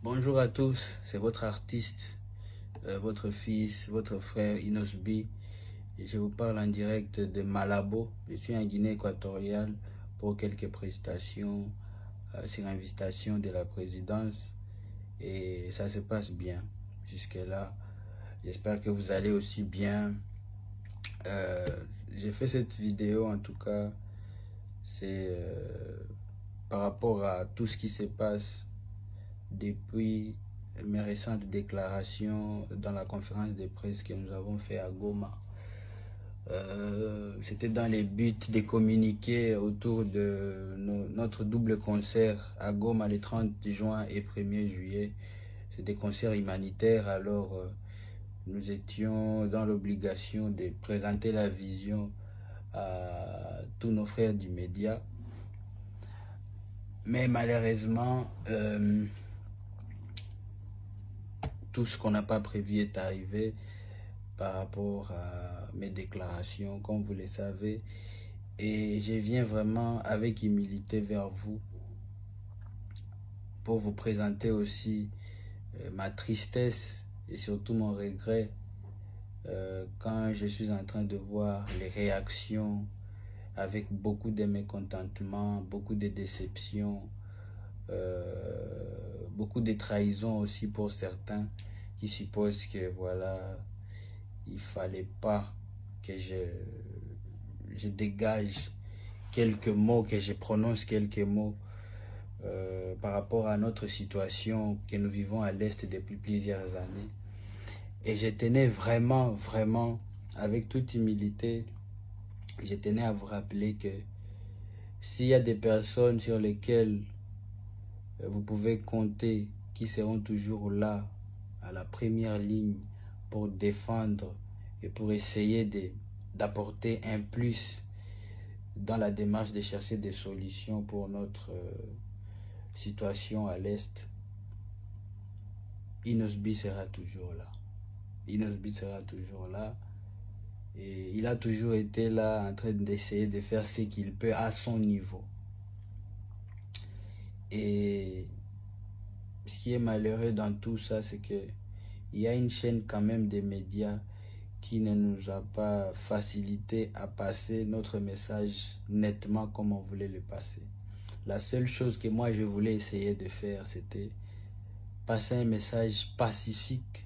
Bonjour à tous, c'est votre artiste, votre fils, votre frère Inosbi. Et je vous parle en direct de Malabo. Je suis en Guinée équatoriale pour quelques prestations sur invitation de la présidence. Et ça se passe bien jusque-là. J'espère que vous allez aussi bien. J'ai fait cette vidéo en tout cas, c'est par rapport à tout ce qui se passe depuis mes récentes déclarations dans la conférence de presse que nous avons fait à Goma. C'était dans les buts de communiquer autour de notre double concert à Goma le 30 juin et 1er juillet. C'est des concerts humanitaires, alors nous étions dans l'obligation de présenter la vision à tous nos frères du média. Mais malheureusement, tout ce qu'on n'a pas prévu est arrivé par rapport à mes déclarations, comme vous le savez. Et je viens vraiment avec humilité vers vous pour vous présenter aussi ma tristesse et surtout mon regret quand je suis en train de voir les réactions avec beaucoup de mécontentement, beaucoup de déception, beaucoup de trahison aussi pour certains qui supposent que voilà, il fallait pas que je dégage quelques mots, que je prononce quelques mots par rapport à notre situation que nous vivons à l'Est depuis plusieurs années. Et je tenais vraiment, avec toute humilité, je tenais à vous rappeler que s'il y a des personnes sur lesquelles vous pouvez compter, qui seront toujours là, à la première ligne, pour défendre et pour essayer d'apporter un plus dans la démarche de chercher des solutions pour notre situation à l'Est, Inosbi sera toujours là. Inosbi sera toujours là. Et il a toujours été là en train d'essayer de faire ce qu'il peut à son niveau. Et ce qui est malheureux dans tout ça, c'est que il y a une chaîne quand même des médias qui ne nous a pas facilité à passer notre message nettement comme on voulait le passer. La seule chose que moi je voulais essayer de faire, c'était passer un message pacifique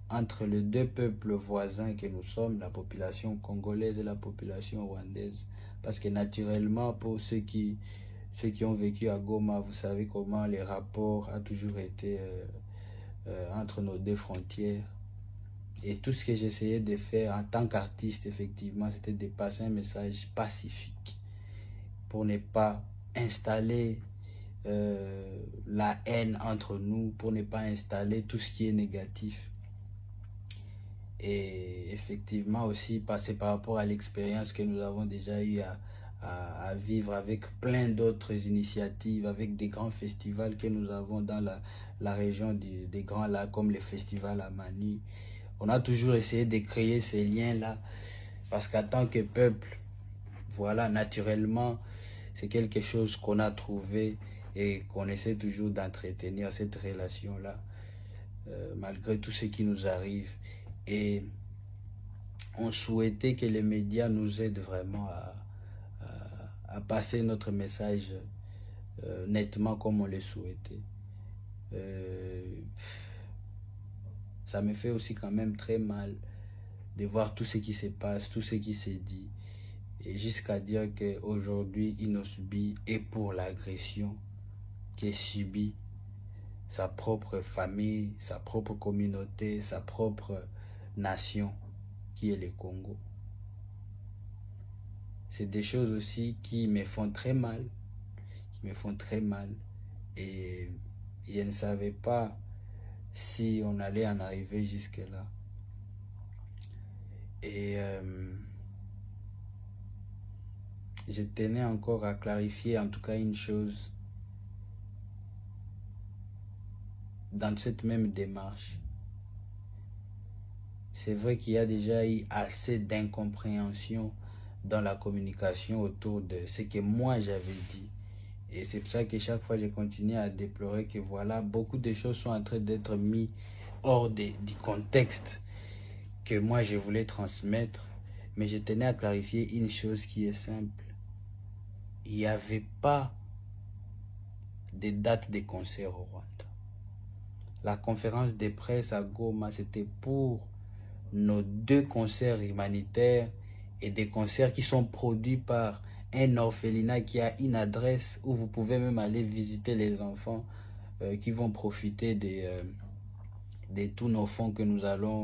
entre les deux peuples voisins que nous sommes, la population congolaise et la population rwandaise. Parce que naturellement, pour ceux qui ont vécu à Goma, vous savez comment les rapports ont toujours été entre nos deux frontières. Et tout ce que j'essayais de faire en tant qu'artiste, effectivement, c'était de passer un message pacifique pour ne pas installer la haine entre nous, pour ne pas installer tout ce qui est négatif. Et effectivement aussi passer par rapport à l'expérience que nous avons déjà eu à vivre avec plein d'autres initiatives, avec des grands festivals que nous avons dans la région des Grands Lacs, comme le festival à Mani. On a toujours essayé de créer ces liens-là, parce qu'en tant que peuple, voilà, naturellement, c'est quelque chose qu'on a trouvé et qu'on essaie toujours d'entretenir cette relation-là, malgré tout ce qui nous arrive. Et on souhaitait que les médias nous aident vraiment à passer notre message nettement comme on le souhaitait. Ça me fait aussi quand même très mal de voir tout ce qui se passe, tout ce qui s'est dit. Et jusqu'à dire qu'aujourd'hui, Inosbi est pour l'agression qui est subie sa propre famille, sa propre communauté, sa propre nation qui est le Congo. C'est des choses aussi qui me font très mal, et je ne savais pas si on allait en arriver jusque là. Et je tenais encore à clarifier en tout cas une chose dans cette même démarche. C'est vrai qu'il y a déjà eu assez d'incompréhension dans la communication autour de ce que moi j'avais dit, Et c'est pour ça que chaque fois, je continue à déplorer que voilà, beaucoup de choses sont en train d'être mises hors du contexte que moi, je voulais transmettre. Mais je tenais à clarifier une chose qui est simple. Il n'y avait pas de date de concert au Rwanda. La conférence de presse à Goma, c'était pour nos 2 concerts humanitaires et des concerts qui sont produits par un orphelinat qui a une adresse où vous pouvez même aller visiter les enfants qui vont profiter de tous nos fonds que nous allons